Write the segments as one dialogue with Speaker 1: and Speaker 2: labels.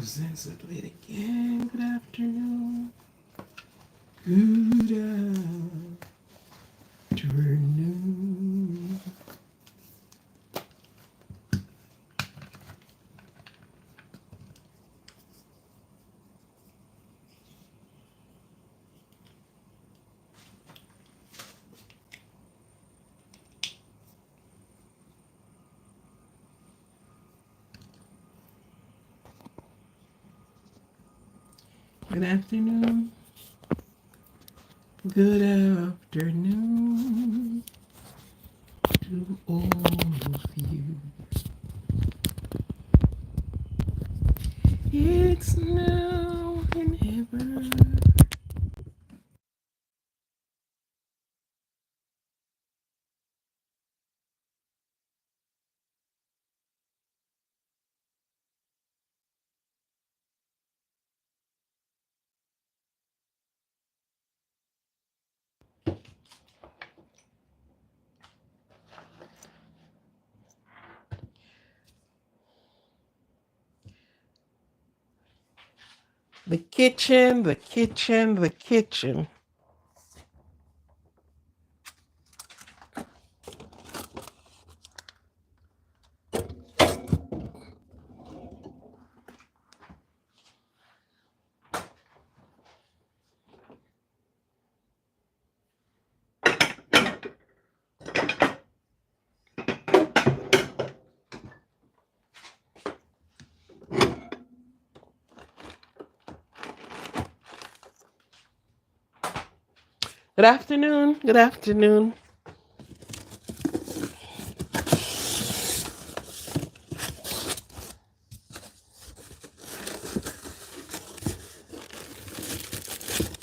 Speaker 1: Let's do it again. Good afternoon. Good afternoon. Good afternoon. Good afternoon to all of you. It's now and ever. The kitchen, the kitchen, the kitchen. Good afternoon. Good afternoon.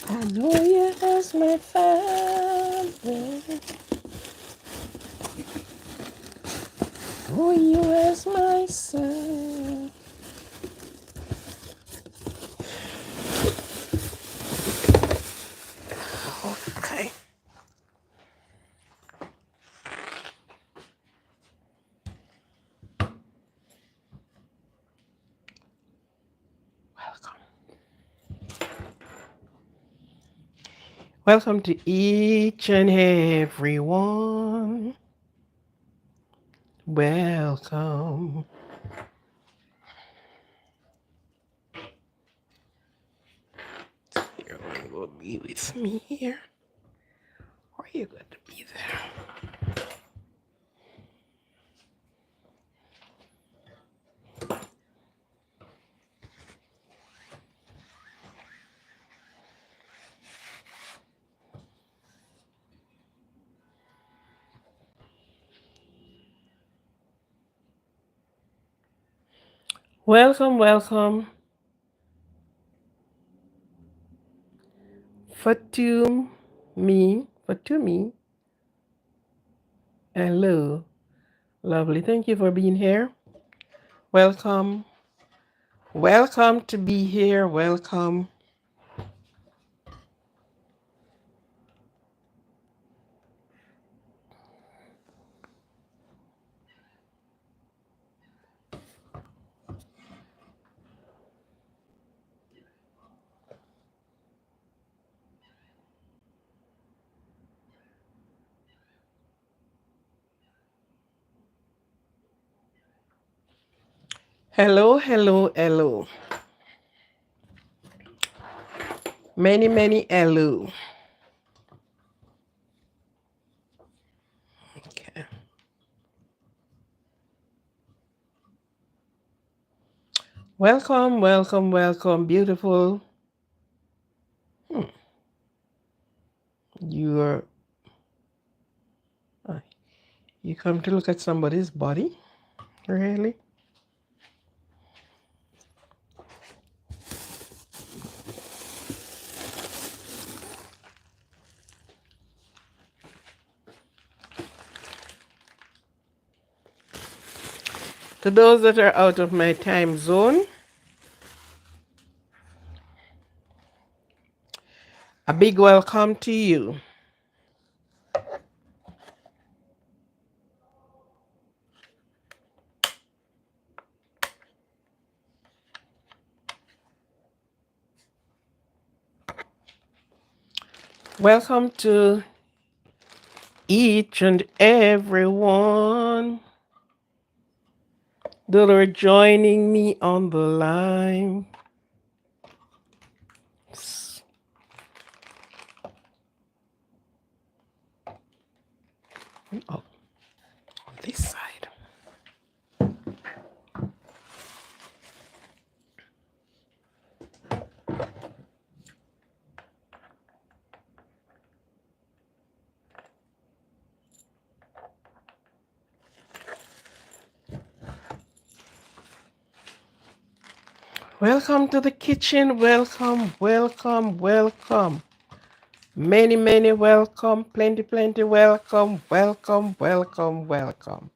Speaker 1: I know you as my father. Oh, you as my son. Okay. Welcome. Welcome to each and every one. Welcome. You're going to be with me here, or you're going to be there. Welcome, welcome. Fatumi. Hello. Lovely. Thank you for being here. Welcome. Welcome to be here. Welcome. Hello, hello, hello. Many, many hello. Okay. Welcome, welcome, welcome, beautiful. You're you come to look at somebody's body? Really? To those that are out of my time zone, a big welcome to you. Welcome to each and everyone that are joining me on the line. Oh, on this side. Welcome to the kitchen. Welcome, welcome, welcome. Many, many welcome. Plenty, plenty welcome. Welcome, welcome, welcome.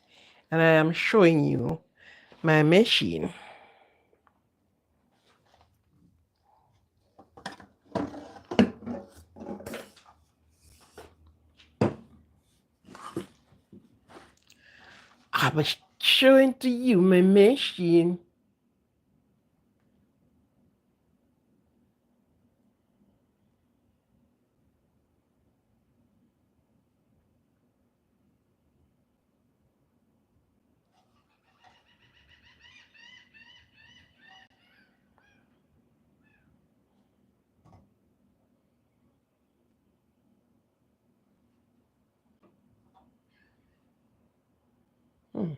Speaker 1: And I am showing you my machine. I was showing to you my machine. Hmm.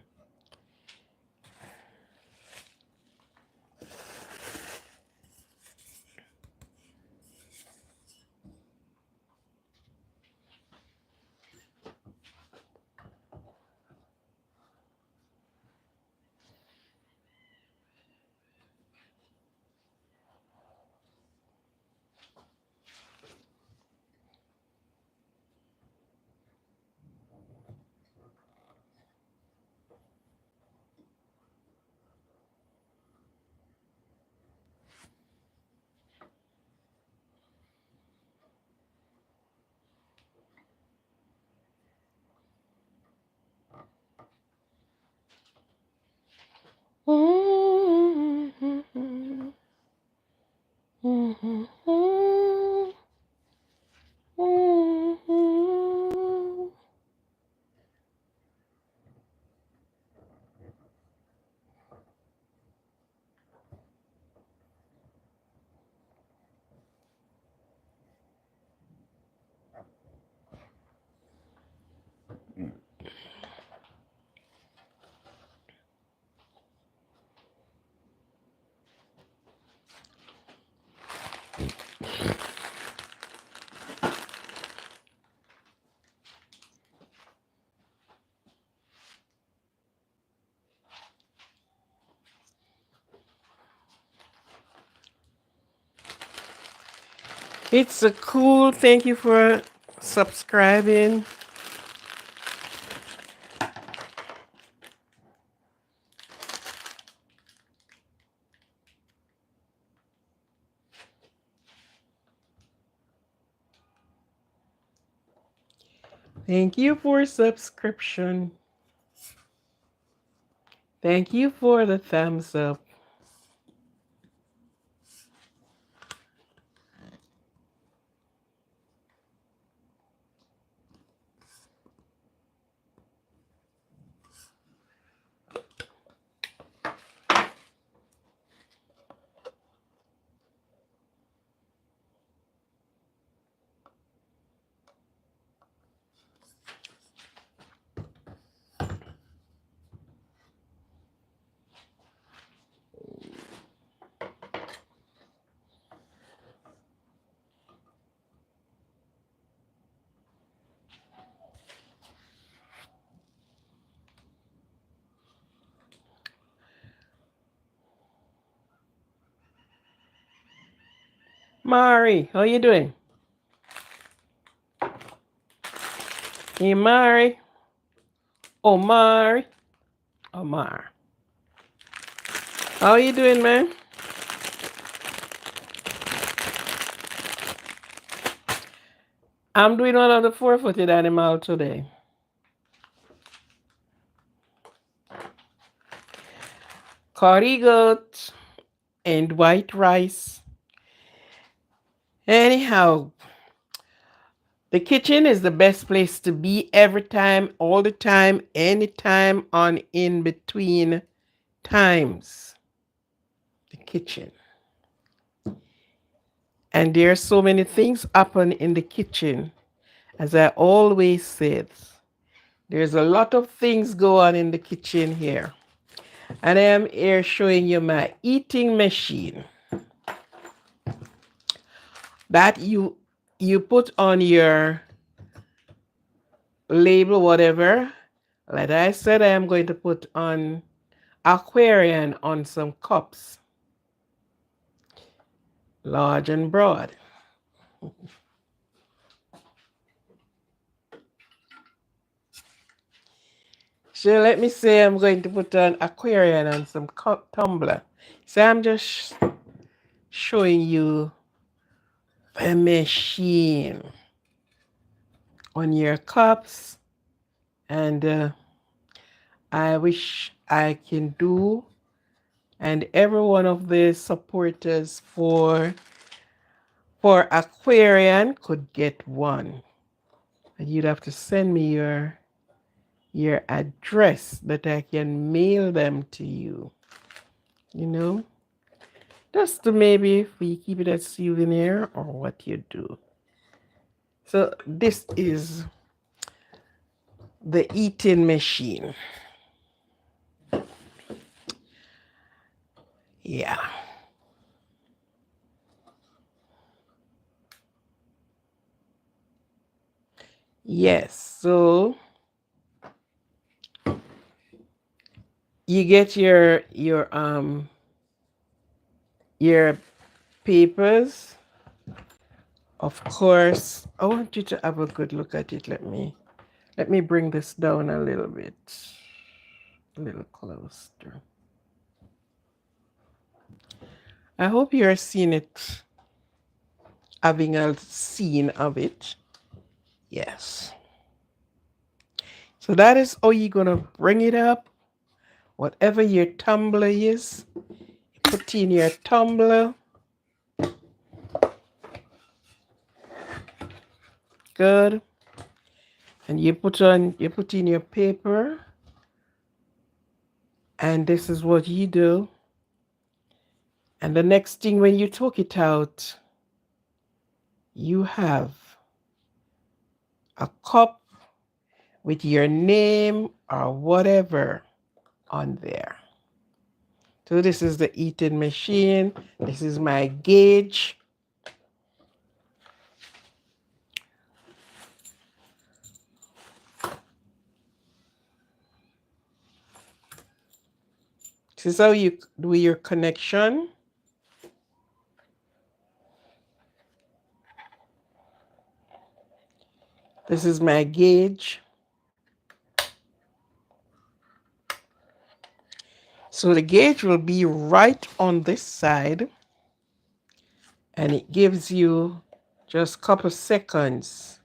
Speaker 1: It's a cool. Thank you for subscribing. Thank you for subscription. Thank you for the thumbs up. Mari, how you doing? Hey, Mari. Omar. Omar. How you doing, man? I'm doing one of the four-footed animal today. Curry goat and white rice. Anyhow, The kitchen is the best place to be every time, all the time, anytime, on in between times. The kitchen. And there are so many things happen in the kitchen. As I always said, there's a lot of things go on in the kitchen here. And I am here showing you my eating machine that you put on your label, whatever. Like I said, I am going to put on Aquarian on some cups, large and broad. So let me say I'm going to put on Aquarian on some cup tumbler. So I'm just showing you the machine on your cups, and I wish I can do, and every one of the supporters for Aquarian could get one. And you'd have to send me your address that I can mail them to you. You know, just to maybe if we keep it as souvenir or what you do. So this is the eating machine. Yeah. Yes, so you get your papers. Of course, I want you to have a good look at it. Let me bring this down a little bit. A little closer. I hope you're seeing it, having a scene of it. Yes. So that is how you're gonna bring it up. Whatever your tumbler is, put in your tumbler. Good. And you put in your paper. And this is what you do. And the next thing when you took it out, you have a cup with your name or whatever on there. So this is the eating machine. This is my gauge. This is how you do your connection. This is my gauge. So the gauge will be right on this side, and it gives you just a couple seconds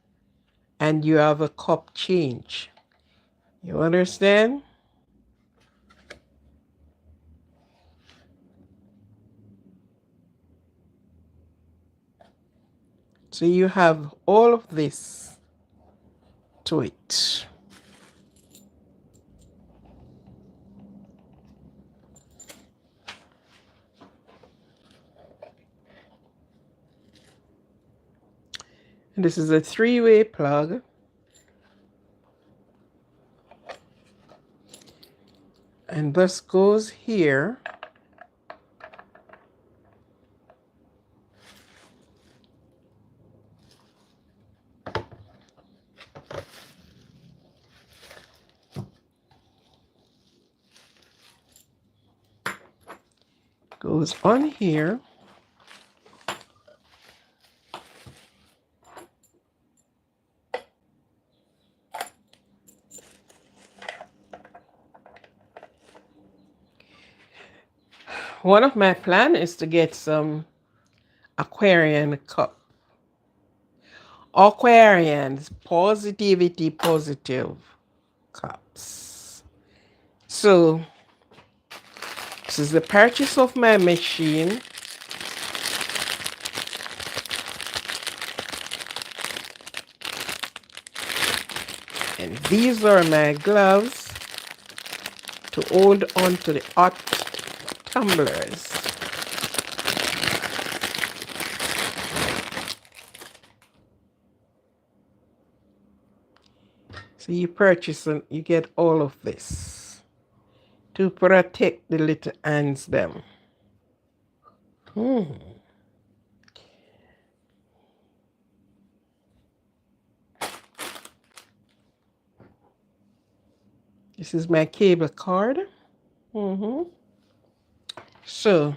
Speaker 1: and you have a cup change. You understand? So you have all of this to it. And this is a 3-way plug. And this goes here. Goes on here. One of my plans is to get some Aquarian cup. Aquarians, positivity positive cups. So this is the purchase of my machine. These are my gloves to hold on to the hot tumblers. So you purchase and you get all of this to protect the little ants them. This is my cable card. So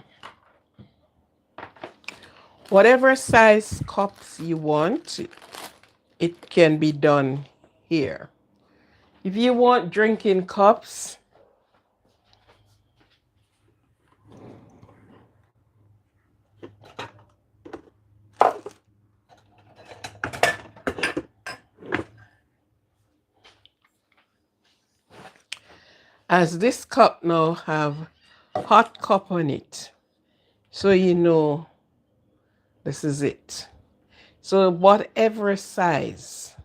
Speaker 1: whatever size cups you want, it can be done here. If you want drinking cups, as this cup now have hot cup on it, so you know this is it. So whatever size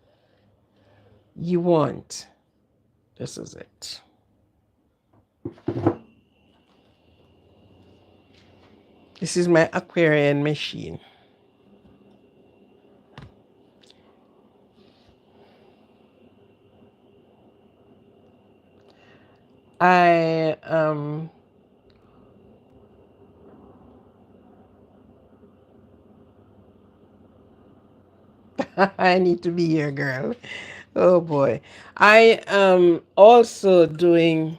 Speaker 1: you want, this is it. This is my Aquarian machine. I I need to be here, girl. Oh boy. I am also doing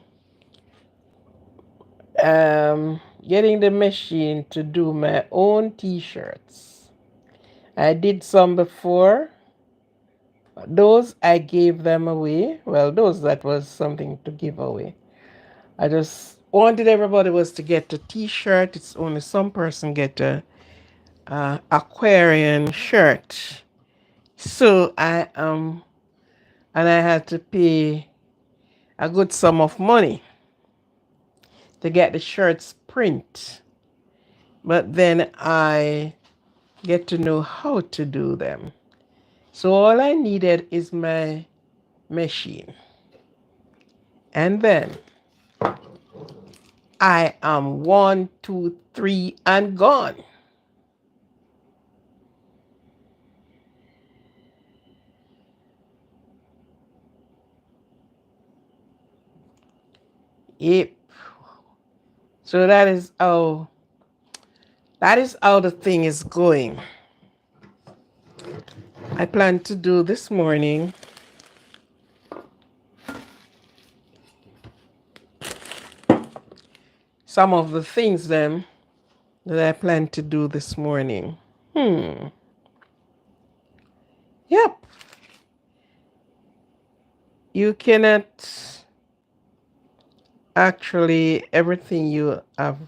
Speaker 1: getting the machine to do my own t-shirts. I did some before. Those I gave them away. Well, those that was something to give away. I just wanted everybody was to get a t-shirt. It's only some person get a Aquarian shirt. So and I had to pay a good sum of money to get the shirts print. But then I get to know how to do them. So all I needed is my machine. And then I am 1, 2, 3 and gone. Yep. So that is how the thing is going. I plan to do this morning some of the things then that I plan to do this morning. Yep. You cannot actually everything you have.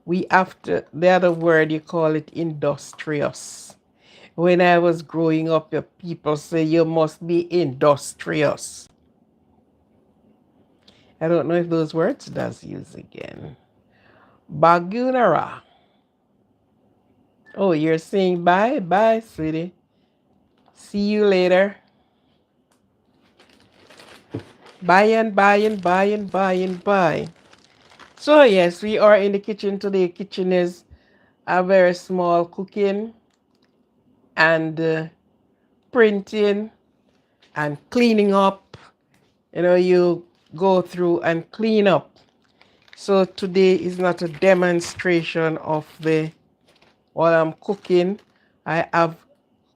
Speaker 1: We have to, the other word you call it industrious. When I was growing up, your people say you must be industrious. I don't know if those words does use again. Bagunara. Oh, you're saying bye? Bye, sweetie. See you later. Bye and bye and bye and bye and bye. So yes, we are in the kitchen today. Kitchen is a very small cooking and printing and cleaning up. You know, you go through and clean up. So today is not a demonstration of the what I'm cooking. I have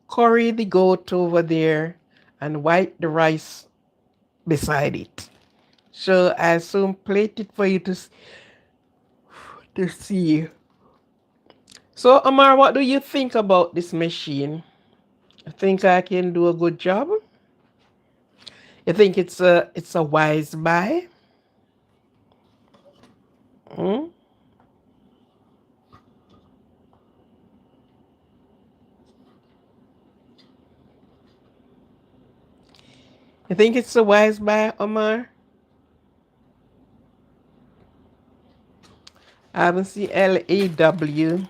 Speaker 1: curry the goat over there and white the rice beside it. So I soon plate it for you to see. So Amar, what do you think about this machine? You think I can do a good job? You think it's a wise buy? Hmm? You think it's a wise buy, Omar? I haven't seen LAW.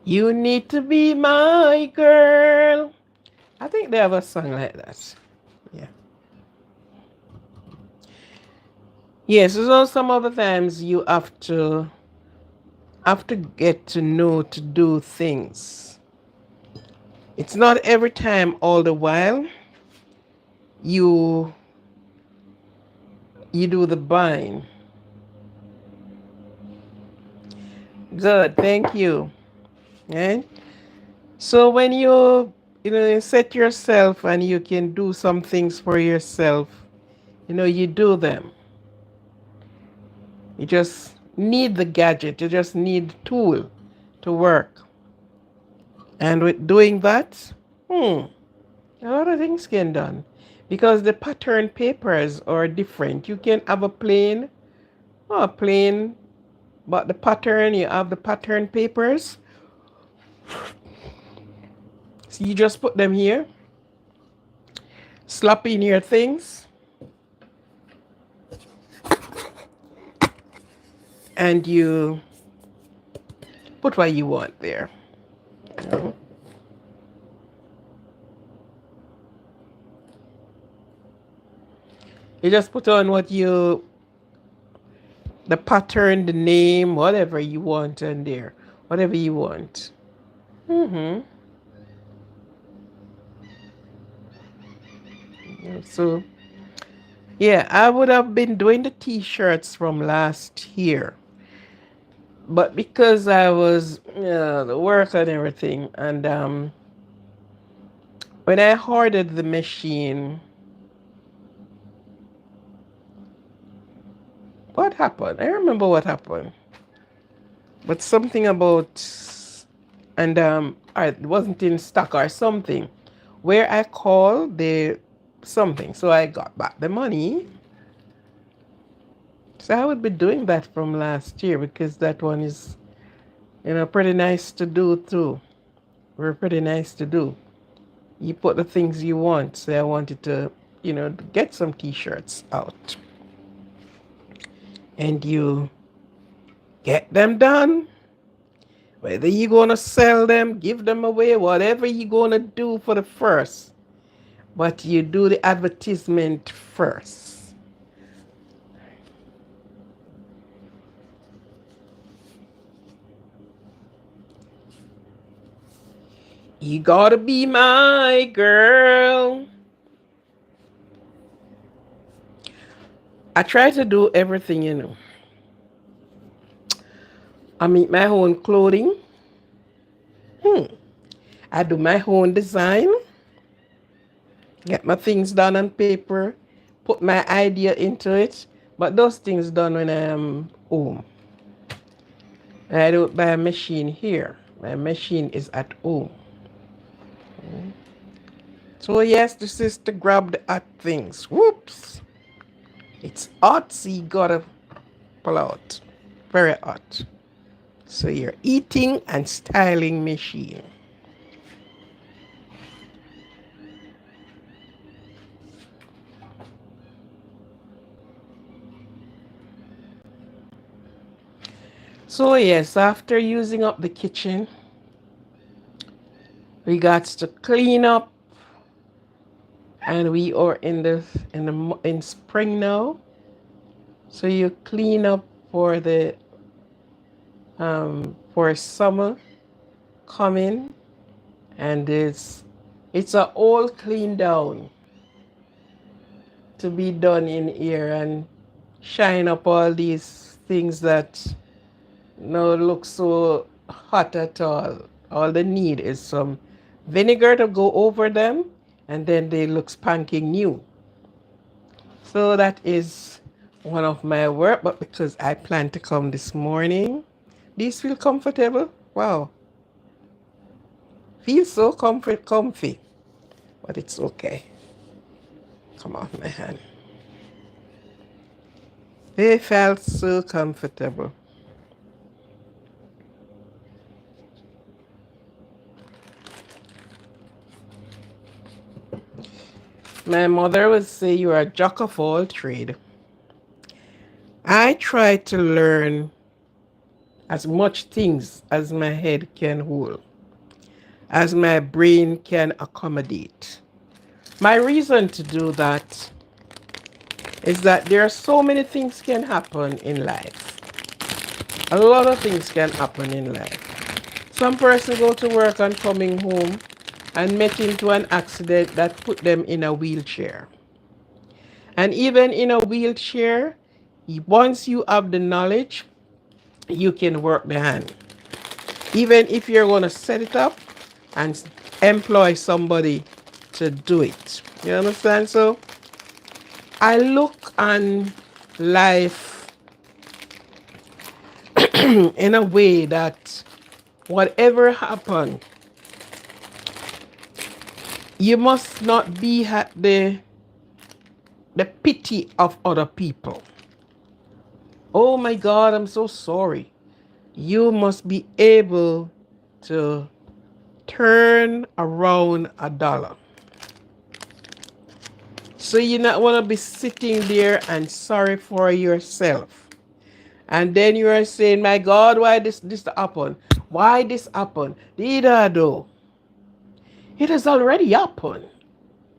Speaker 1: You need to be my girl. I think they have a song like that. Yeah. Yes, so some other times you have to get to know to do things. It's not every time all the while you you do the bind. Good, thank you. Right? So when you set yourself and you can do some things for yourself, you do them. You just need the gadget, you just need the tool to work. And with doing that, a lot of things can done. Because the pattern papers are different. You can have a plain, but the pattern, you have the pattern papers. So you just put them here, slap in your things, and you put what you want there. You know? You just put on the pattern, the name, whatever you want on there, whatever you want. hmm So, yeah, I would have been doing the t-shirts from last year. But because I was, the work and everything, and when I ordered the machine, what happened? I remember what happened. But something about, and it wasn't in stock or something, where I called the something. So I got back the money. So I would be doing that from last year because that one is, pretty nice to do too. We're pretty nice to do. You put the things you want. So I wanted to, get some t-shirts out. And you get them done. Whether you're gonna sell them, give them away, whatever you're gonna do for the first. But you do the advertisement first. You gotta be my girl. I try to do everything. I make my own clothing. I do my own design. Get my things done on paper. Put my idea into it. But those things done when I'm home. I don't buy a machine here. My machine is at home. So yes, this is to grab the hot things. Whoops. It's hot, so you gotta pull out. Very hot. So you're eating and styling machine. So yes, after using up the kitchen, we got to clean up, and we are in spring now. So you clean up for summer coming, and it's a all clean down to be done in here and shine up all these things that no look so hot at all. All they need is some vinegar to go over them, and then they look spanking new. So that is one of my work, but because I plan to come this morning, these feel comfortable. Wow, feel so comfy, but it's okay. Come off my hand. They felt so comfortable. My mother would say you're a jack of all trade. I try to learn as much things as my head can hold, as my brain can accommodate. My reason to do that is that there are so many things can happen in life. A lot of things can happen in life. Some person go to work and coming home and met into an accident that put them in a wheelchair. And even in a wheelchair, once you have the knowledge, you can work the hand. Even if you're going to set it up and employ somebody to do it. You understand? So I look on life in a way that whatever happen, you must not be at the pity of other people. Oh my God, I'm so sorry. You must be able to turn around a dollar. So you not want to be sitting there and sorry for yourself. And then you are saying, my God, why this happen? Why this happen? Did it has already happened.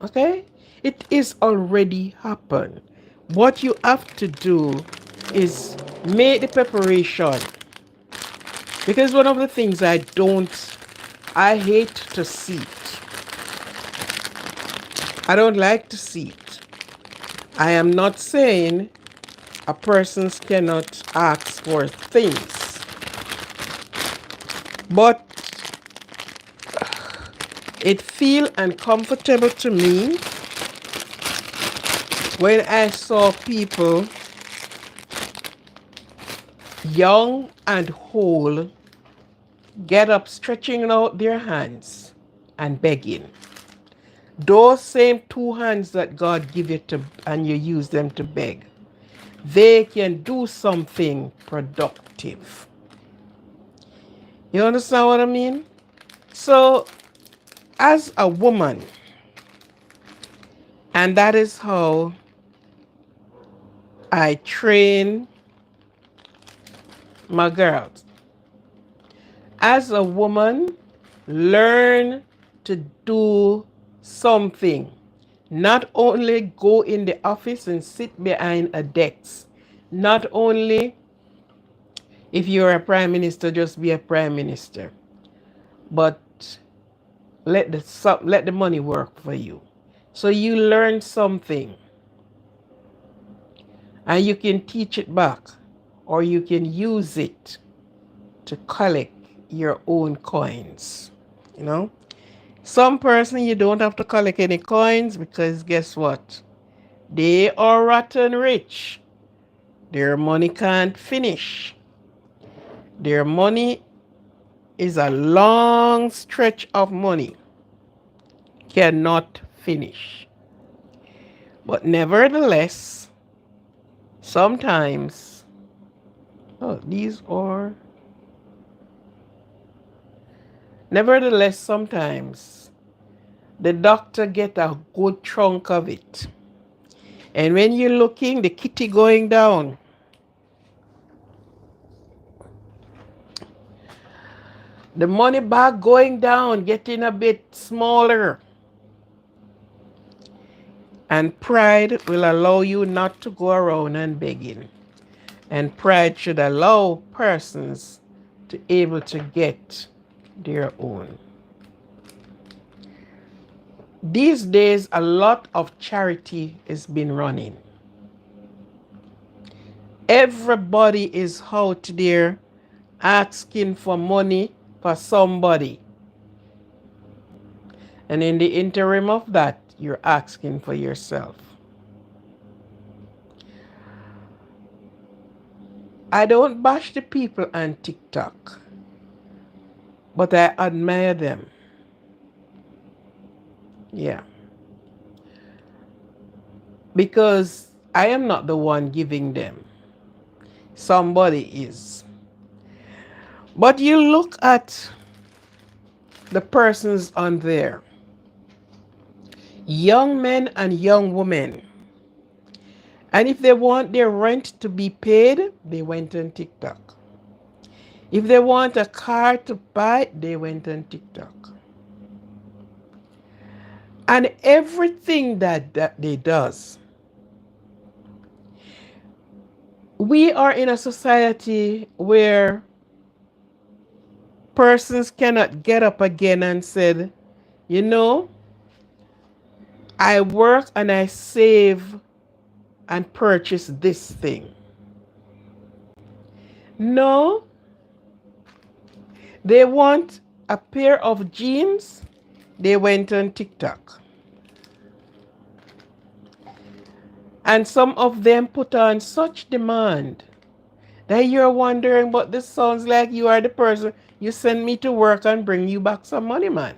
Speaker 1: Okay? It is already happened. What you have to do is make the preparation. Because one of the things I hate to see it. I don't like to see it. I am not saying a person cannot ask for things. But it feels uncomfortable to me when I saw people, young and old, get up stretching out their hands and begging. Those same two hands that God give you to and you use them to beg, they can do something productive. You understand what I mean? So as a woman, and that is how I train my girls. As a woman, learn to do something. Not only go in the office and sit behind a desk. Not only, if you're a prime minister, just be a prime minister. But let the money work for you. So you learn something. And you can teach it back. Or you can use it to collect your own coins. You know? Some person you don't have to collect any coins because guess what? They are rotten rich. Their money can't finish. Their money is a long stretch of money. Cannot finish. But nevertheless, sometimes, nevertheless, sometimes the doctor get a good chunk of it. And when you're looking, the kitty going down, the money bag going down, getting a bit smaller. And pride will allow you not to go around and begging. And pride should allow persons to able to get their own. These days, a lot of charity is been running. Everybody is out there asking for money for somebody. And in the interim of that, you're asking for yourself. I don't bash the people on TikTok, but I admire them. Yeah. Because I am not the one giving them. Somebody is. But you look at the persons on there, young men and young women. And if they want their rent to be paid, they went on TikTok. If they want a car to buy, they went on TikTok. And everything that they does, we are in a society where persons cannot get up again and said, you know, I work and I save and purchase this thing. No, they want a pair of jeans, they went on TikTok. And some of them put on such demand that you're wondering, but this sounds like you are the person you send me to work and bring you back some money, man.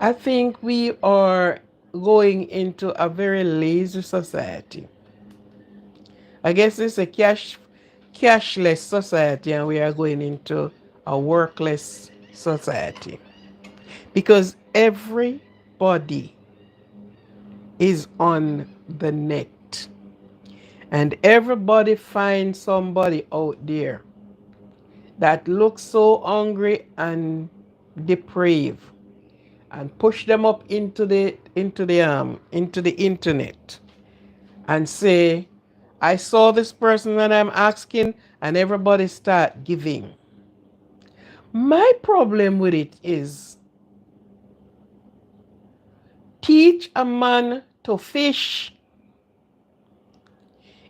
Speaker 1: I think we are going into a very lazy society. I guess it's a cashless society, and we are going into a workless society because everybody is on the net, and everybody finds somebody out there that looks so hungry and depraved, and push them up into the internet and say, I saw this person and I'm asking, and everybody start giving. My problem with it is, teach a man to fish,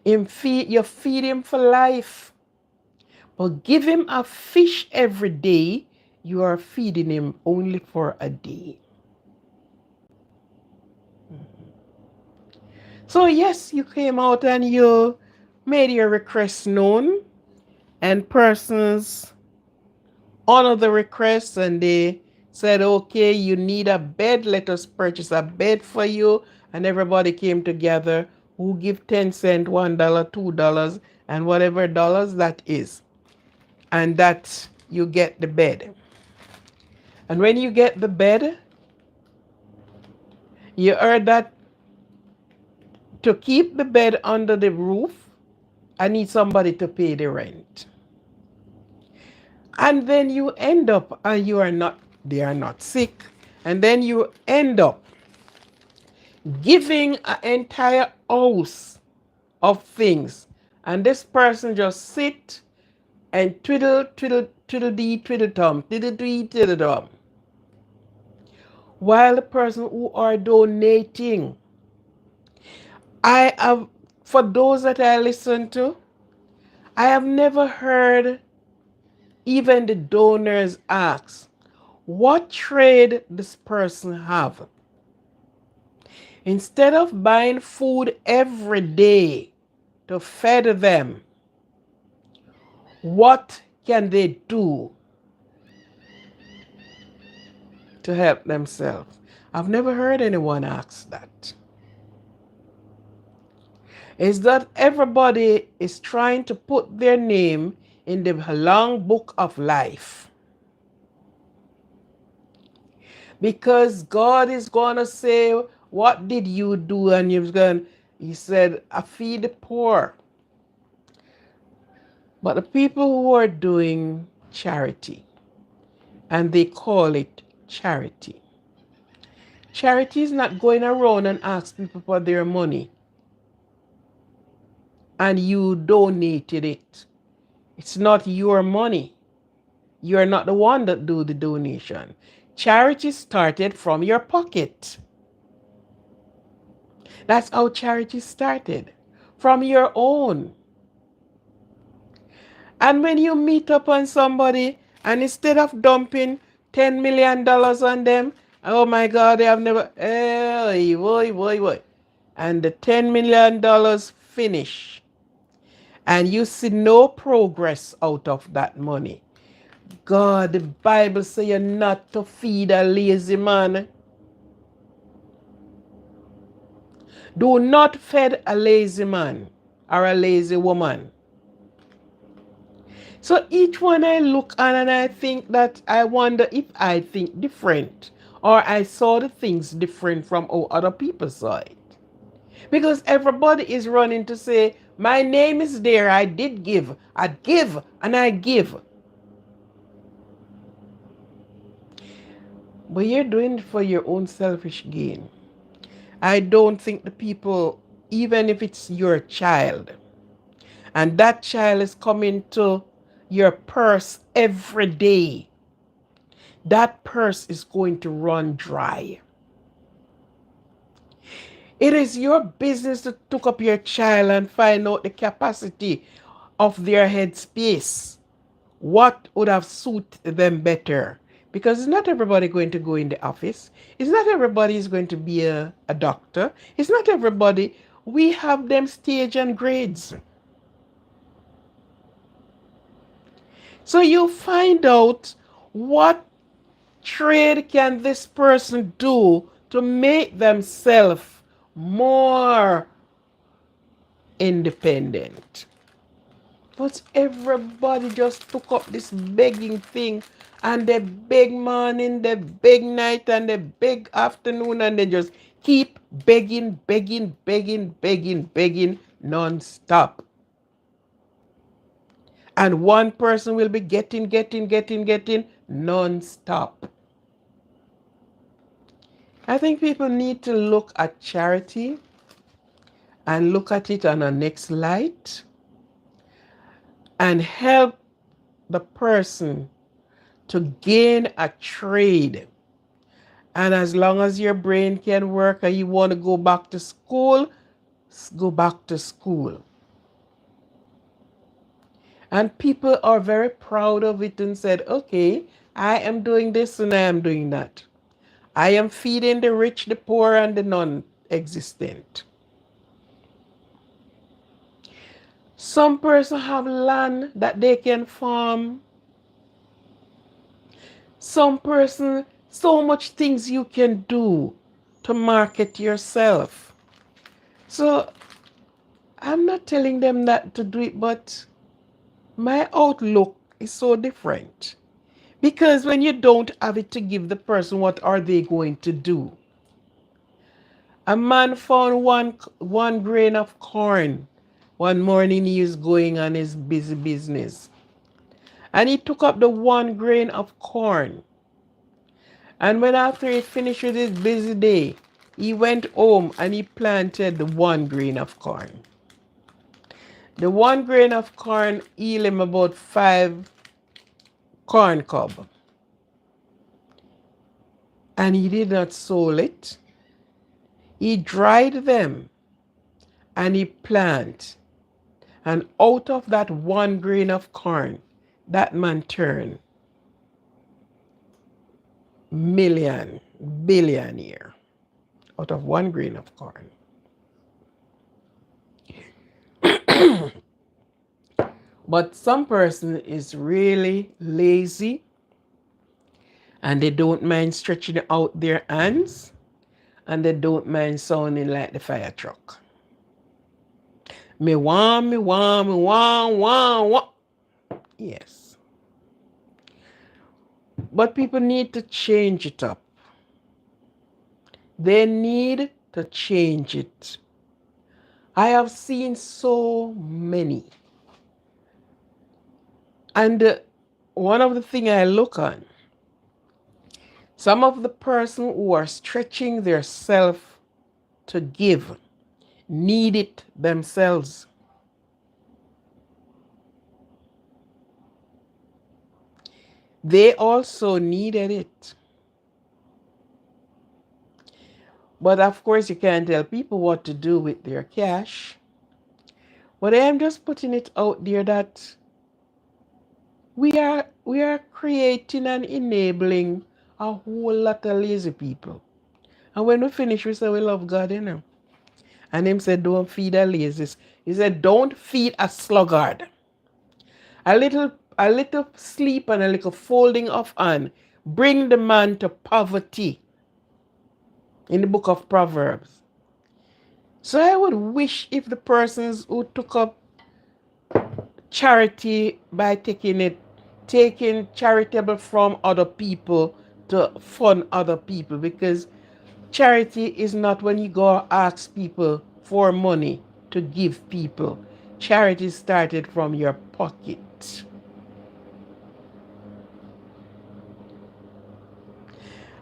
Speaker 1: you feed him for life. But give him a fish every day, you are feeding him only for a day. So yes, you came out and you made your request known, and persons honor the request, and they said, okay, you need a bed, let us purchase a bed for you. And everybody came together, who give 10 cents, $1, $2, and whatever dollars that is. And that you get the bed. And when you get the bed, you heard that to keep the bed under the roof, I need somebody to pay the rent. And then you end up, and they are not sick. And then you end up giving an entire house of things. And this person just sit and twiddle, twiddle, twiddle dee, twiddle thumb, twiddle dee, twiddle thumb. While the person who are donating, I have, for those that I listen to, I have never heard even the donors ask, what trade this person have? Instead of buying food every day to feed them, what can they do to help themselves? I've never heard anyone ask that. Is that everybody is trying to put their name in the long book of life. Because God is going to say, what did you do? And he said, I feed the poor. But the people who are doing charity, and they call it charity. Charity is not going around and ask people for their money, and you donated it. It's not your money. You're not the one that do the donation. Charity started from your pocket. That's how charity started, from your own. And when you meet up on somebody, and instead of dumping $10 million on them, oh my God, they have never, hey, boy. And the $10 million finish. And you see no progress out of that money. God, the Bible says you're not to feed a lazy man. Do not feed a lazy man or a lazy woman. So each one I look on and I think that I wonder if I think different, or I saw the things different from how other people saw it. Because everybody is running to say, My name is there. I did give. I give and I give. But you're doing it for your own selfish gain. I don't think the people, even if it's your child, and that child is coming to your purse every day, that purse is going to run dry. It is your business to took up your child and find out the capacity of their head space. What would have suited them better? Because it's not everybody going to go in the office. It's not everybody is going to be a doctor. It's not everybody. We have them stage and grades. So you find out what trade can this person do to make themselves more independent. But everybody just took up this begging thing, and they beg morning, they beg night, and they beg afternoon, and they just keep begging, begging, begging, begging, begging non-stop. And one person will be getting non-stop. I think people need to look at charity and look at it on a next light and help the person to gain a trade. And as long as your brain can work and you want to go back to school, go back to school. And people are very proud of it and said, okay, I am doing this and I am doing that. I am feeding the rich, the poor, and the non-existent. Some person have land that they can farm. Some person, so much things you can do to market yourself. So I'm not telling them that to do it, but my outlook is so different. Because when you don't have it to give the person, what are they going to do? A man found one grain of corn. One morning he was going on his busy business. And he took up the one grain of corn. And when after he finished with his busy day, he went home and he planted the one grain of corn. The one grain of corn yield him about 5 corn cob. And he did not sow it. He dried them and he planted. And out of that one grain of corn, that man turned billionaire out of one grain of corn. But some person is really lazy and they don't mind stretching out their hands and they don't mind sounding like the fire truck. Me want. Yes. But people need to change it up. They need to change it. I have seen so many. And one of the things I look on, some of the person who are stretching their self to give need it themselves. They also needed it. But of course, you can't tell people what to do with their cash. But I am just putting it out there that we are creating and enabling a whole lot of lazy people. And when we finish, we say we love God, you know. And him said, don't feed a lazy. He said, don't feed a sluggard. A little sleep and a little folding of hand bring the man to poverty. In the book of Proverbs. So I would wish if the persons who took up charity by taking charitable from other people to fund other people, because charity is not when you go ask people for money to give people. charity started from your pocket.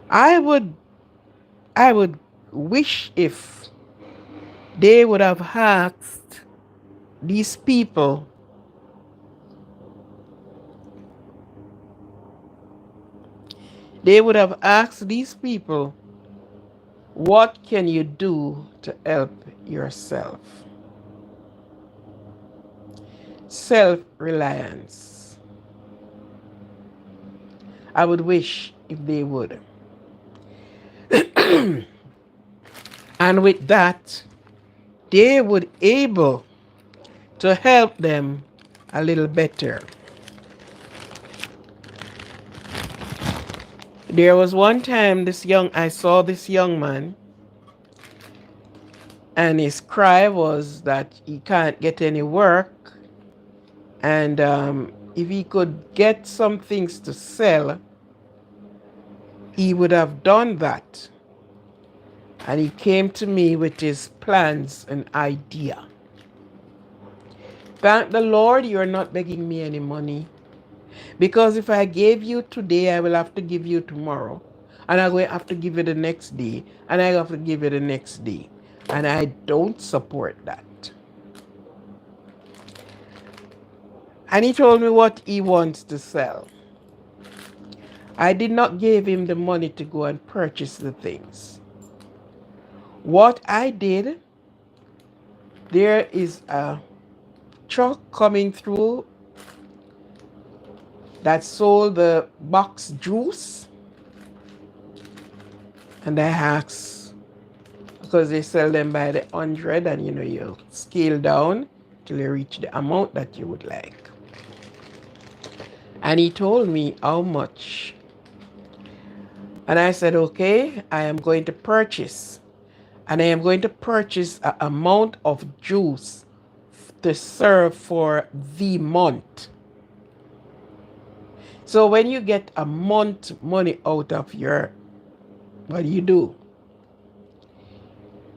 Speaker 1: I would I would wish if they would have asked these people, they would have asked these people, what can you do to help yourself? Self-reliance. I would wish if they would. And with that, they would able to help them a little better. There was one time I saw this young man, and his cry was that he can't get any work, and if he could get some things to sell, he would have done that. And he came to me with his plans and idea. Thank the Lord you're not begging me any money. Because if I gave you today, I will have to give you tomorrow. And I will have to give you the next day. And I have to give you the next day. And I don't support that. And he told me what he wants to sell. I did not give him the money to go and purchase the things. What I did, there is a truck coming through that sold the box juice. And I asked, because they sell them by the 100, and you scale down till you reach the amount that you would like. And he told me how much. And I said, okay, I am going to purchase. And I am going to purchase an amount of juice to serve for the month. So when you get a month money out of your, what do?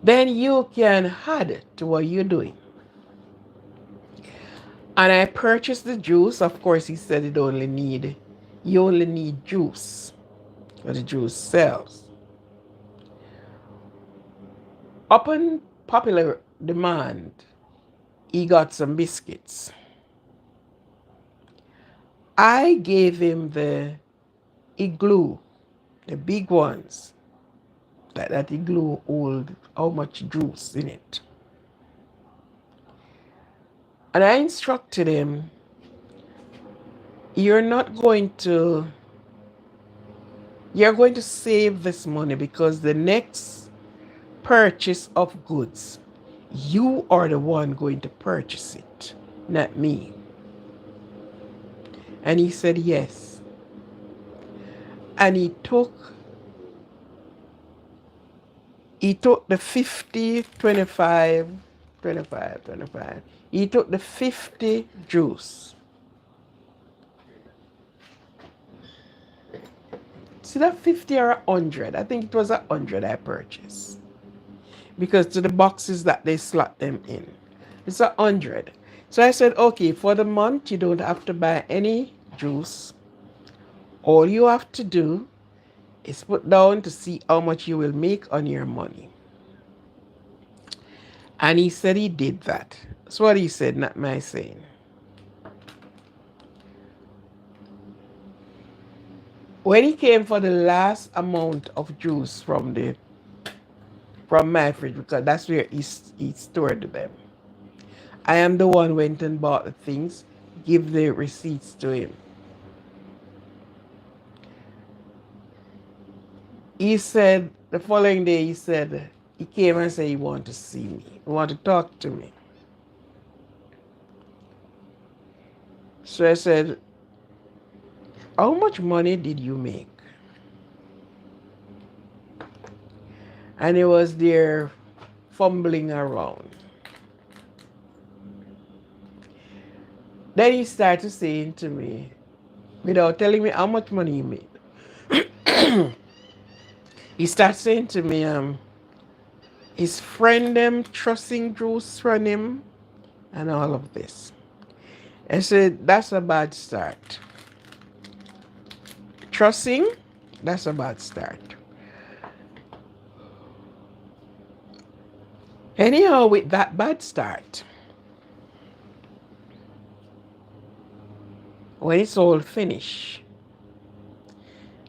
Speaker 1: Then you can add to what you're doing. And I purchased the juice. Of course, he said you only need juice. But the juice sells. Upon popular demand, he got some biscuits. I gave him the igloo, the big ones. That igloo hold how much juice in it. And I instructed him, you're going to save this money, because the next purchase of goods, you are the one going to purchase it, not me. And he said yes. And he took the 50, 25, 25, 25. He took the 50 juice. See that 50 or 100? I think it was 100 I purchased. Because to the boxes that they slot them in, it's 100. So I said, okay, for the month, you don't have to buy any juice. All you have to do is put down to see how much you will make on your money. And he said he did that. That's what he said, not my saying. When he came for the last amount of juice from my fridge, because that's where he stored them, I am the one went and bought the things, give the receipts to him. He said, the following day, he came and said he wanted to see me. He wanted to talk to me. So I said, how much money did you make? And he was there fumbling around. Then he started saying to me, without telling me how much money he made, he started saying to me, his friend them trusting juice from him, and all of this. And so that's a bad start. Trusting, that's a bad start. Anyhow, with that bad start, when it's all finished,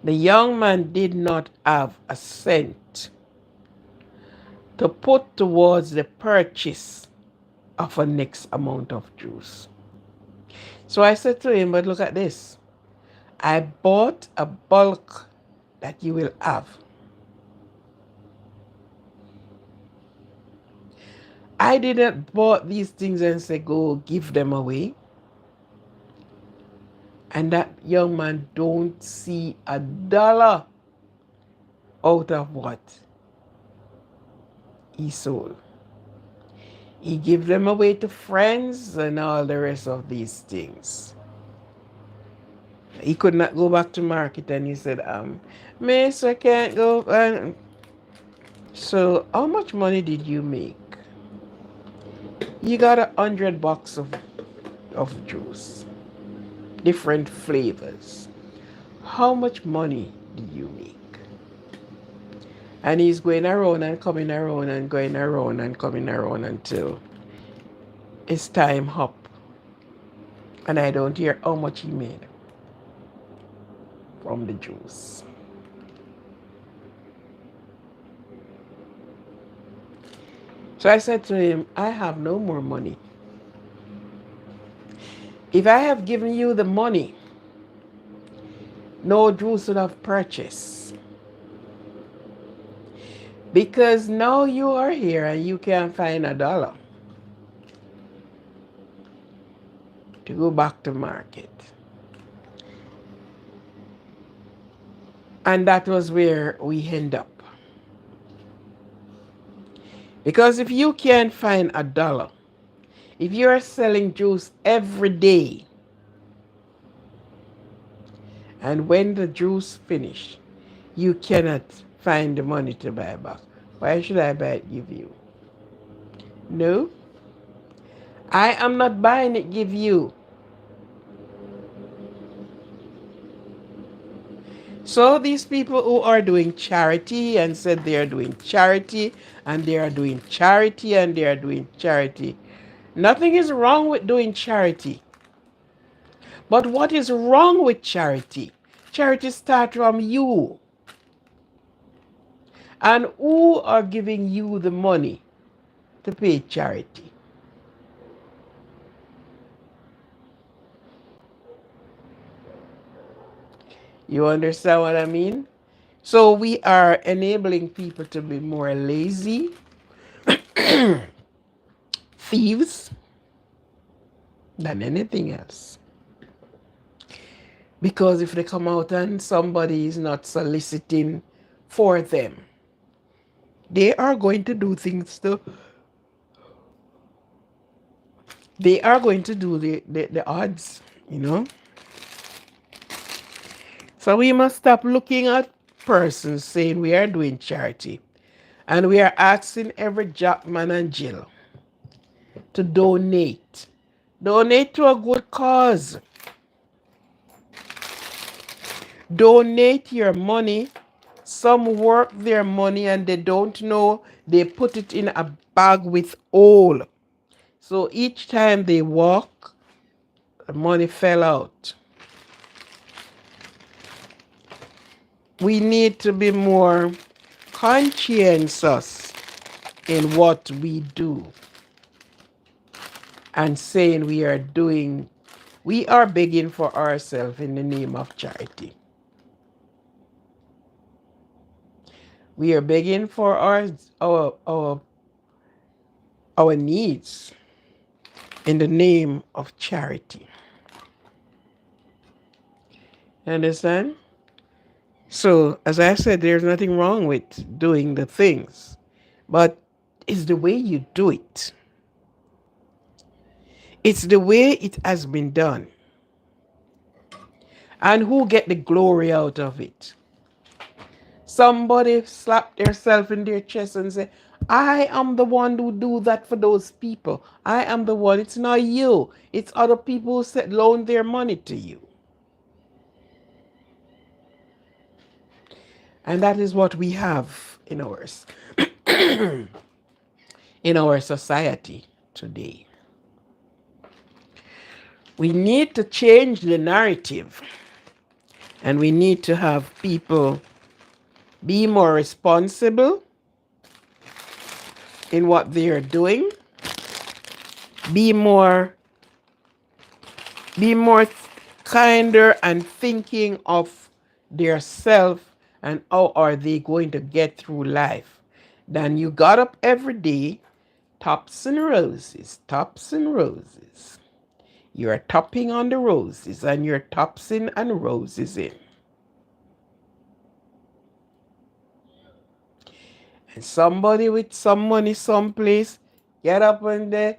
Speaker 1: the young man did not have a cent to put towards the purchase of a next amount of juice. So I said to him, but look at this. I bought a bulk that you will have. I didn't bought these things and say, go give them away. And that young man don't see a dollar out of what he sold. He give them away to friends and all the rest of these things. He could not go back to market and he said, miss, I can't go. So how much money did you make? You got 100 boxes of juice, different flavors. How much money did you make? And he's going around and coming around and going around and coming around until it's time up. And I don't hear how much he made from the juice. So I said to him, I have no more money. If I have given you the money, no juice would have purchased. Because now you are here and you can't find a dollar to go back to market. And that was where we end up. Because if you can't find a dollar, if you're selling juice every day, and when the juice finish, you cannot find the money to buy back, why should I buy it, give you? No, I am not buying it, give you. So these people who are doing charity and said they are doing charity and they are doing charity and they are doing charity. Nothing is wrong with doing charity. But what is wrong with charity? Charity starts from you. And who are giving you the money to pay charity? You understand what I mean? So we are enabling people to be more lazy, thieves, than anything else. Because if they come out and somebody is not soliciting for them, they are going to do things to, they are going to do the odds, you know. So we must stop looking at persons saying we are doing charity. And we are asking every Jackman and Jill to donate. Donate to a good cause. Donate your money. Some work their money and they don't know. They put it in a bag with all. So each time they walk, the money fell out. We need to be more conscientious in what we do and saying we are begging for ourselves in the name of charity. We are begging for our needs in the name of charity. Understand? So, as I said, there's nothing wrong with doing the things, but it's the way you do it. It's the way it has been done. And who get the glory out of it? Somebody slap themselves in their chest and say, I am the one who do that for those people. I am the one. It's not you. It's other people who loan their money to you. And that is what we have in ours, in our society today. We need to change the narrative, and we need to have people be more responsible in what they are doing, be more be more kinder and thinking of their self and how are they going to get through life. Then you got up every day, tops and roses, tops and roses. You're topping on the roses and you're topsing and roses in. And somebody with some money someplace, get up and they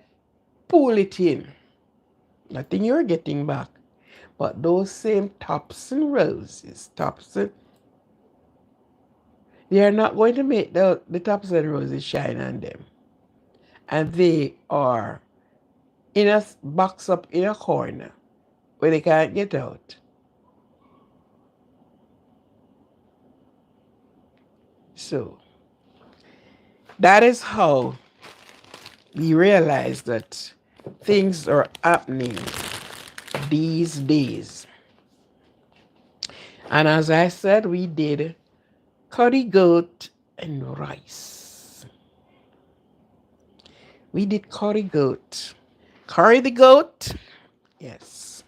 Speaker 1: pull it in. Nothing you're getting back. But those same tops and roses, they are not going to make the tops and roses shine on them. And they are in a box up in a corner where they can't get out. So that is how we realize that things are happening these days. And as I said, we did curry goat and rice. We did curry goat. Curry the goat. Yes.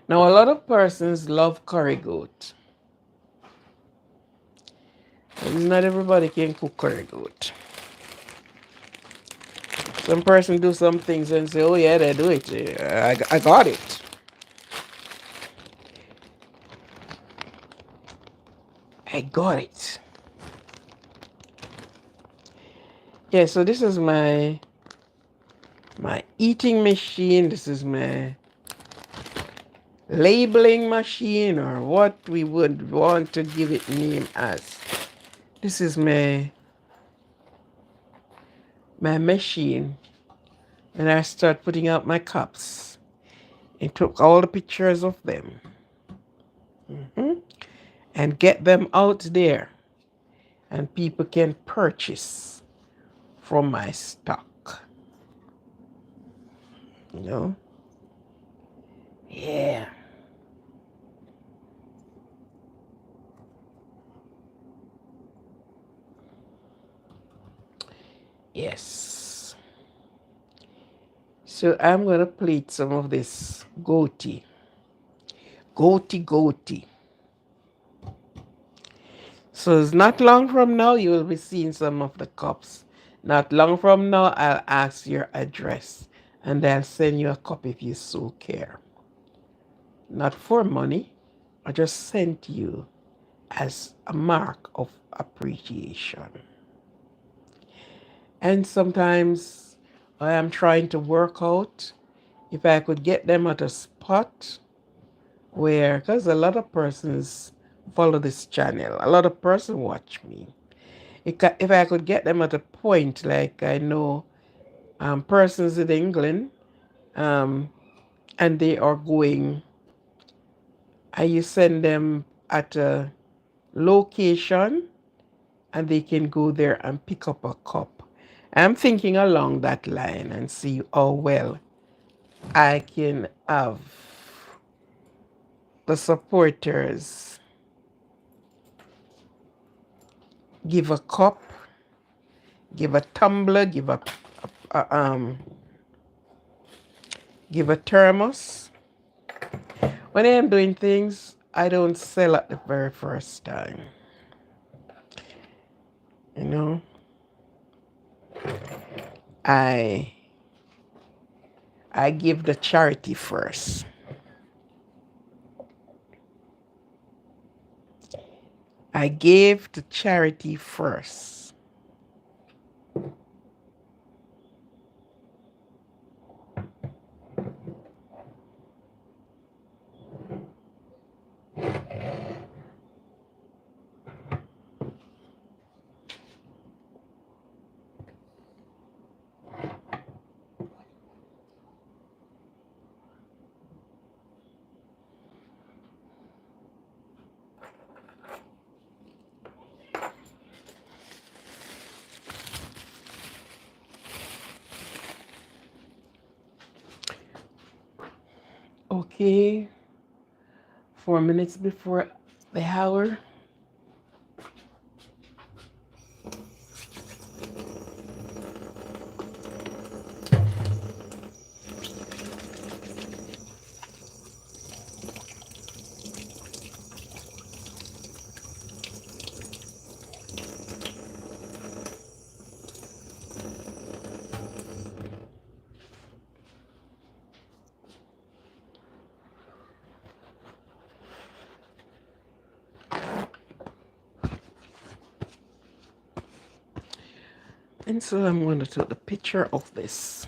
Speaker 1: Now, a lot of persons love curry goat. Not everybody can cook curry goat. Some person do some things and say, oh yeah, they do it. I got it. I got it. Yeah, so this is my eating machine. This is my labeling machine, or what we would want to give it name as. This is my machine. And I start putting out my cups. And took all the pictures of them. And get them out there. And people can purchase from my stock. You know? Yeah. Yes. So I'm going to plate some of this goatee. Goatee. So it's not long from now, you will be seeing some of the cups. Not long from now, I'll ask your address and I'll send you a cup if you so care. Not for money, I just sent you as a mark of appreciation. And sometimes I am trying to work out if I could get them at a spot where, because a lot of persons follow this channel, a lot of persons watch me. If I could get them at a point, like I know persons in England, and they are going, you send them at a location and they can go there and pick up a cup. I'm thinking along that line and see how well I can have the supporters give a cup, give a tumbler, give a thermos. When I am doing things, I don't sell at the very first time. You know, I give the charity first. I gave the charity first. Okay, 4 minutes before the hour. And so I'm going to take the picture of this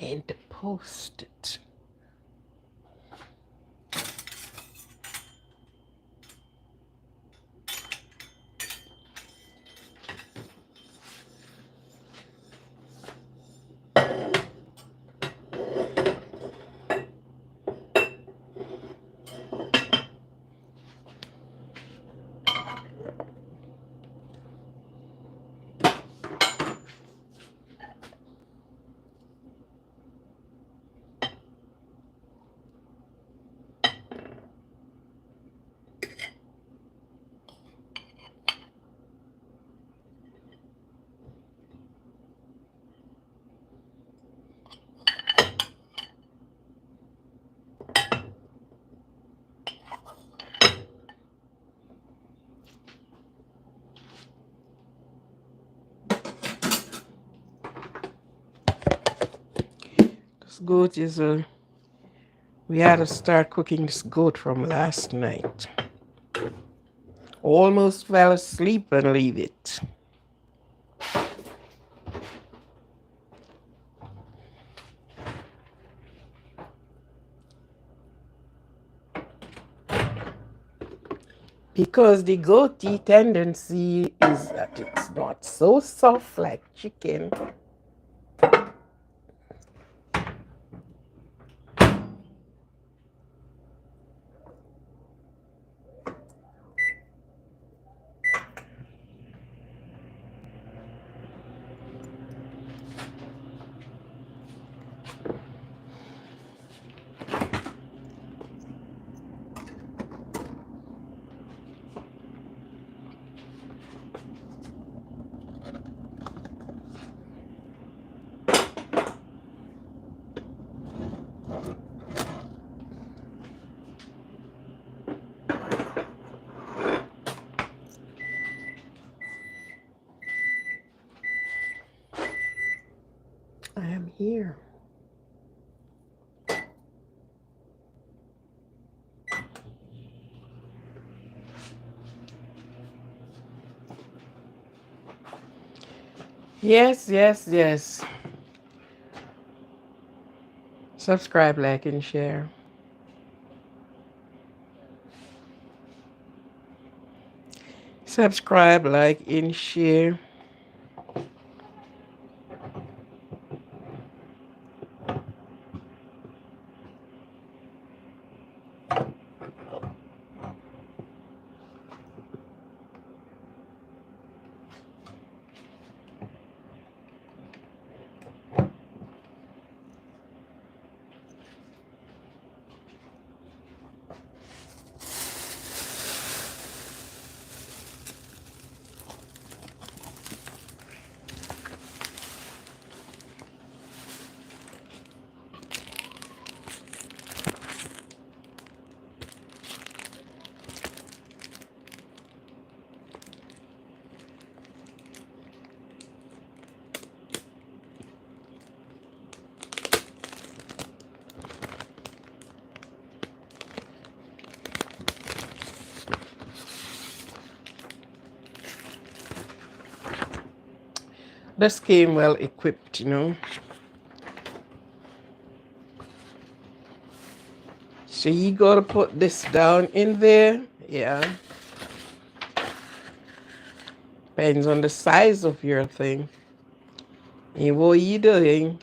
Speaker 1: and post it. This goat is we had to start cooking this goat from last night. Almost fell asleep and leave it. Because the goatee tendency is that it's not so soft like chicken. I am here. Yes, yes, yes. Subscribe, like, and share. Subscribe, like, and share. This came well equipped, you know. So you gotta put this down in there. Yeah. Depends on the size of your thing. And what you doing.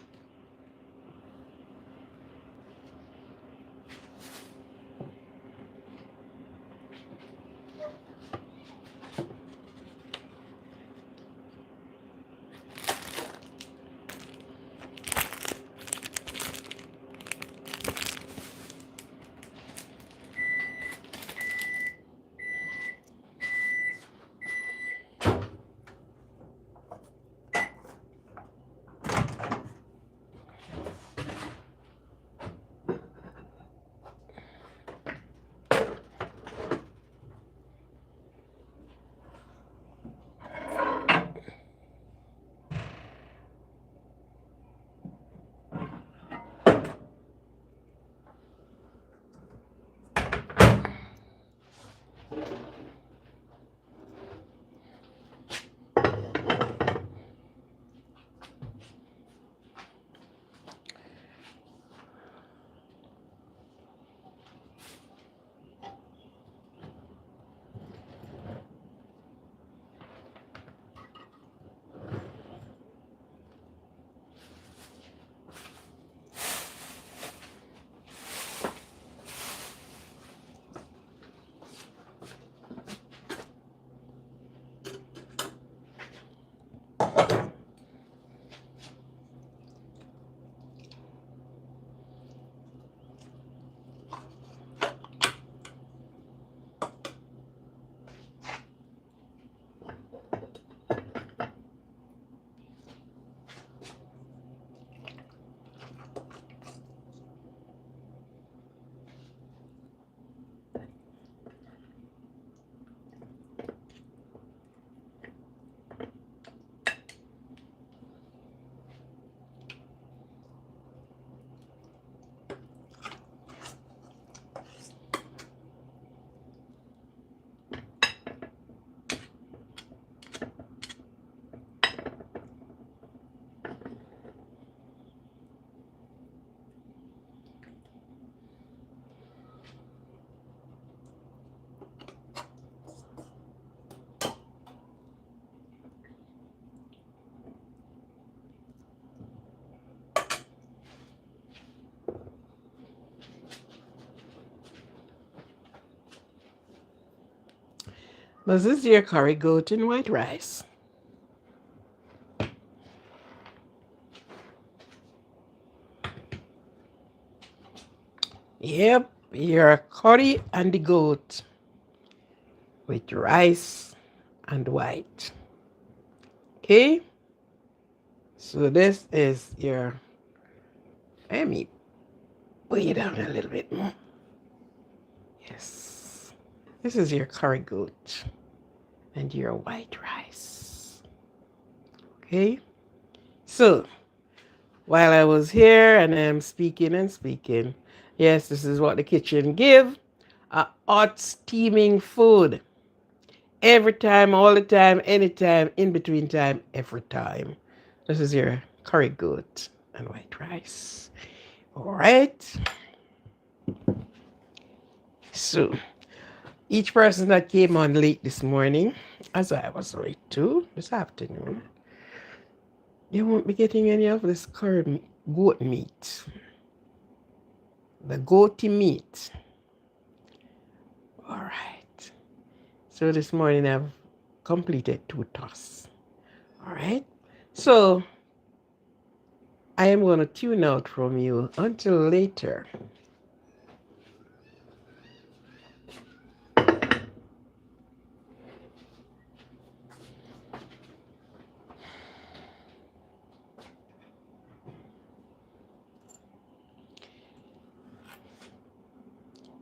Speaker 1: This is your curry goat and white rice. Yep, your curry and the goat with rice and white. Okay, so this is your, let me put it down a little bit more. Yes, this is your curry goat and your white rice. Okay, so while I was here and I'm speaking and speaking, yes, this is what the kitchen give, a hot steaming food. Every time, all the time, anytime, in between time, every time. This is your curry goat and white rice. All right. So, each person that came on late this morning, as I was late too, this afternoon, you won't be getting any of this curry goat meat. The goaty meat. All right. So this morning I've completed 2 tasks. All right. So I am going to tune out from you until later.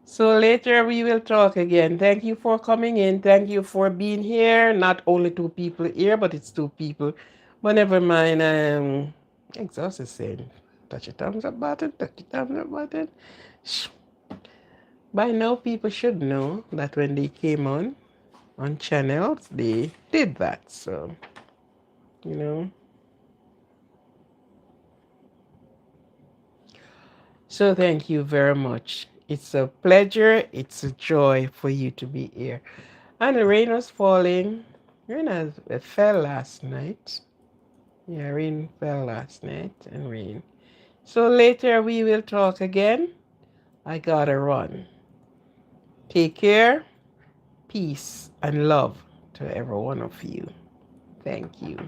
Speaker 1: So later we will talk again. Thank you for coming in. Thank you for being here. Not only 2 people here, but it's 2 people. But never mind. Exhausted saying, touch the thumbs up button, touch the thumbs up button. By now, people should know that when they came on channels, they did that. So, you know. So thank you very much. It's a pleasure. It's a joy for you to be here. And the rain was falling. It fell last night. Yeah, rain fell last night and rain. So later we will talk again. I gotta run. Take care, peace, and love to every one of you. Thank you.